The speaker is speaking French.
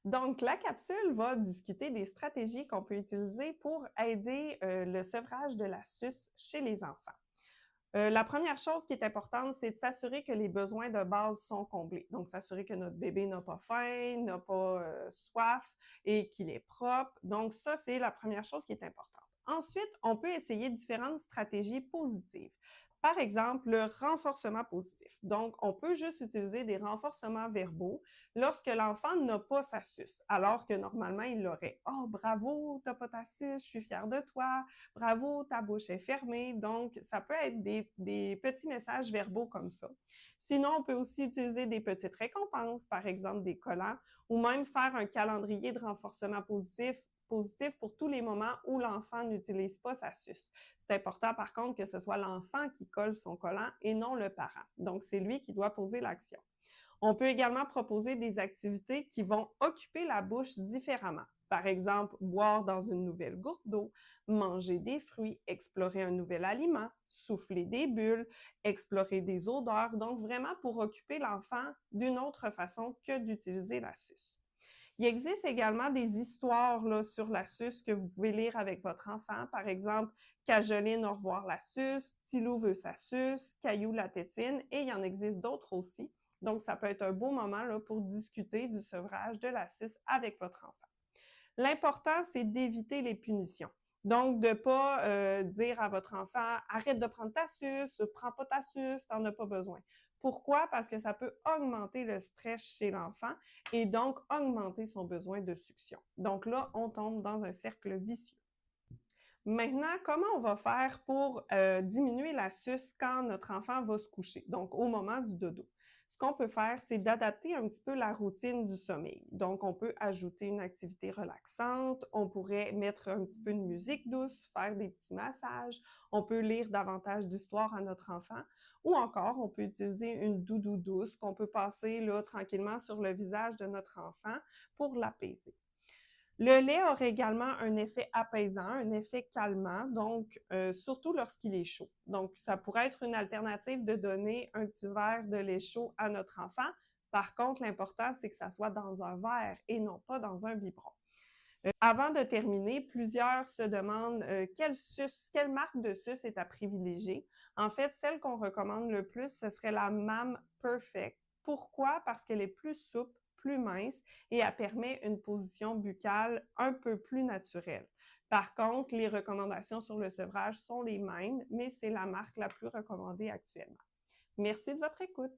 Donc, la capsule va discuter des stratégies qu'on peut utiliser pour aider le sevrage de la suce chez les enfants. La première chose qui est importante, c'est de s'assurer que les besoins de base sont comblés. Donc, s'assurer que notre bébé n'a pas faim, n'a pas soif et qu'il est propre. Donc, ça, c'est la première chose qui est importante. Ensuite, on peut essayer différentes stratégies positives. Par exemple, le renforcement positif. Donc, on peut juste utiliser des renforcements verbaux lorsque l'enfant n'a pas sa suce, alors que normalement, il l'aurait. Oh, bravo, t'as pas ta suce, je suis fière de toi. Bravo, ta bouche est fermée. Donc, ça peut être des petits messages verbaux comme ça. Sinon, on peut aussi utiliser des petites récompenses, par exemple des collants, ou même faire un calendrier de renforcement positif pour tous les moments où l'enfant n'utilise pas sa suce. C'est important, par contre, que ce soit l'enfant qui colle son collant et non le parent. Donc, c'est lui qui doit poser l'action. On peut également proposer des activités qui vont occuper la bouche différemment. Par exemple, boire dans une nouvelle gourde d'eau, manger des fruits, explorer un nouvel aliment, souffler des bulles, explorer des odeurs. Donc, vraiment pour occuper l'enfant d'une autre façon que d'utiliser la suce. Il existe également des histoires là, sur la suce que vous pouvez lire avec votre enfant. Par exemple, Cajoline, au revoir la suce, Tilou veut sa suce, Caillou la tétine, et il y en existe d'autres aussi. Donc, ça peut être un beau moment là, pour discuter du sevrage de la suce avec votre enfant. L'important, c'est d'éviter les punitions. Donc, de ne pas dire à votre enfant « Arrête de prendre ta suce, prends pas ta suce, t'en as pas besoin ». Pourquoi? Parce que ça peut augmenter le stress chez l'enfant et donc augmenter son besoin de succion. Donc là, on tombe dans un cercle vicieux. Maintenant, comment on va faire pour diminuer la suce quand notre enfant va se coucher, donc au moment du dodo? Ce qu'on peut faire, c'est d'adapter un petit peu la routine du sommeil. Donc, on peut ajouter une activité relaxante, on pourrait mettre un petit peu de musique douce, faire des petits massages, on peut lire davantage d'histoires à notre enfant, ou encore, on peut utiliser une doudou douce qu'on peut passer là, tranquillement sur le visage de notre enfant pour l'apaiser. Le lait aurait également un effet apaisant, un effet calmant, donc surtout lorsqu'il est chaud. Donc, ça pourrait être une alternative de donner un petit verre de lait chaud à notre enfant. Par contre, l'important, c'est que ça soit dans un verre et non pas dans un biberon. Avant de terminer, plusieurs se demandent quelle marque de suce est à privilégier. En fait, celle qu'on recommande le plus, ce serait la MAM Perfect. Pourquoi? Parce qu'elle est plus souple, plus mince et elle permet une position buccale un peu plus naturelle. Par contre, les recommandations sur le sevrage sont les mêmes, mais c'est la marque la plus recommandée actuellement. Merci de votre écoute.